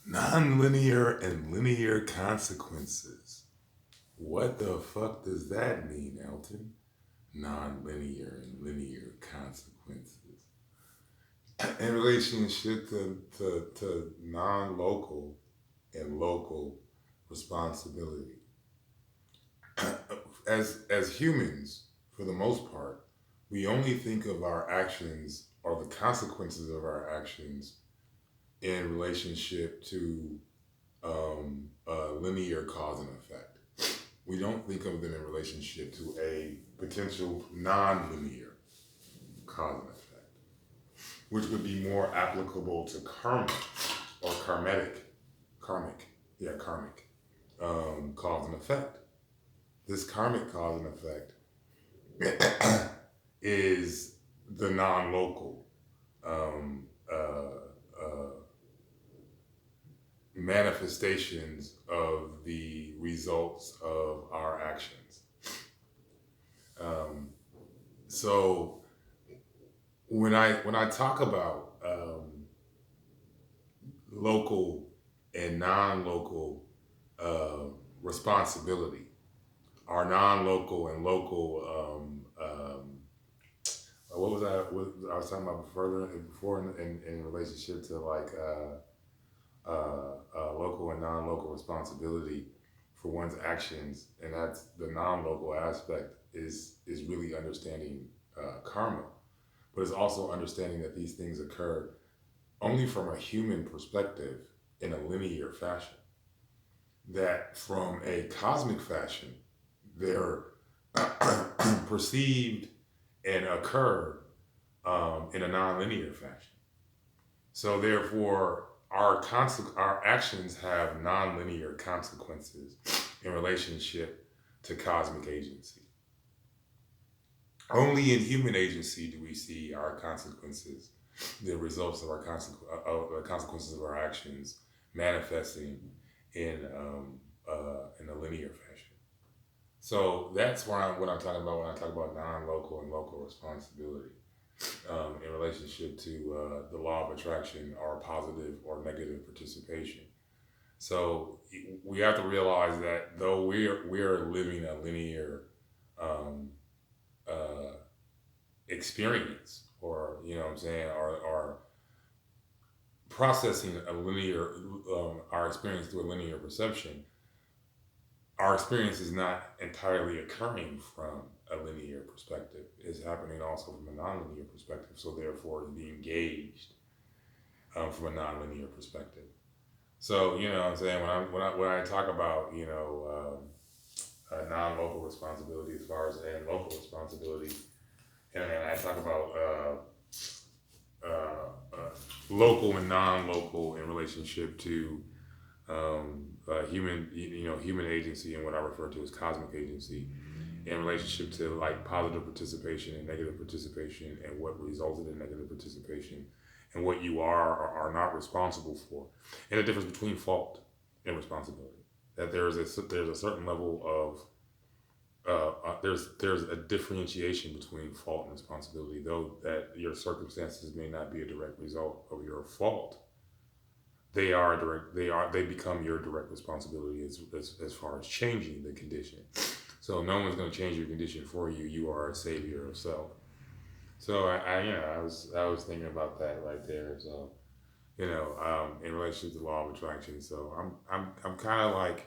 Non-linear and linear consequences. What the fuck does that mean, Elton? Non-linear and linear consequences. In relationship to non-local and local responsibility. As humans, for the most part, we only think of our actions or the consequences of our actions in relationship to linear cause and effect. We don't think of them in relationship to a potential non-linear cause and effect, which would be more applicable to karma or karmic cause and effect. This karmic cause and effect is the non-local um, manifestations of the results of our actions. Um, so when I talk about local and non-local uh, responsibility, our non-local and local what was that? What I was talking about before in relationship to like local and non-local responsibility for one's actions, and that's the non-local aspect is really understanding karma, but it's also understanding that these things occur only from a human perspective in a linear fashion. That from a cosmic fashion, they're perceived and occur in a non-linear fashion. So therefore, our actions have non-linear consequences in relationship to cosmic agency. Only in human agency do we see our consequences, the results of our consequences of our actions manifesting in a linear fashion. So that's why what I'm talking about when I talk about non-local and local responsibility in relationship to the law of attraction or positive or negative participation. So we have to realize that though we're living a linear um, uh, experience, or you know what I'm saying, or processing a linear our experience through a linear perception, our experience is not entirely occurring from a linear perspective. It's happening also from a non-linear perspective. So therefore, it's being gauged from a non-linear perspective. So you know what I'm saying, when I talk about non-local responsibility as far as and local responsibility, and I talk about local and non-local in relationship to human agency and what I refer to as cosmic agency in relationship to like positive participation and negative participation and what resulted in negative participation and what you are or are not responsible for, and the difference between fault and responsibility. That there's a certain level of there's a differentiation between fault and responsibility, though that your circumstances may not be a direct result of your fault. They become your direct responsibility as far as changing the condition. So no one's going to change your condition for you. You are a savior of self. So I was thinking about that right there. So in relation to the law of attraction. So I'm kind of like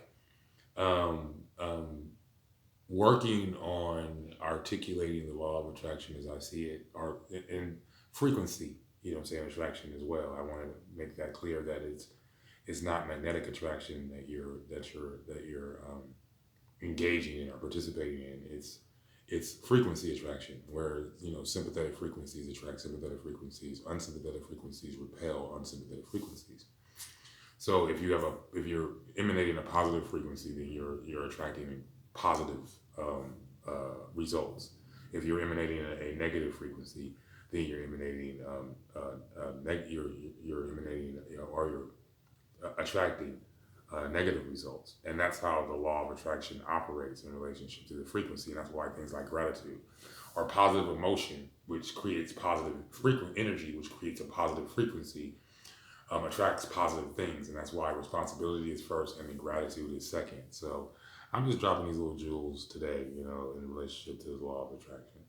um, um, working on articulating the law of attraction as I see it, or in frequency. You know, what I'm saying, attraction as well. I want to make that clear that it's not magnetic attraction that you're engaging in or participating in. It's frequency attraction, where sympathetic frequencies attract sympathetic frequencies, unsympathetic frequencies repel unsympathetic frequencies. So if you're emanating a positive frequency, then you're attracting positive results. If you're emanating a negative frequency, then you're emanating you're emanating or you're attracting negative results. And that's how the law of attraction operates in relationship to the frequency. And that's why things like gratitude or positive emotion, which creates positive frequent energy, which creates a positive frequency, attracts positive things, and that's why responsibility is first and then gratitude is second. So I'm just dropping these little jewels today, in relationship to the law of attraction.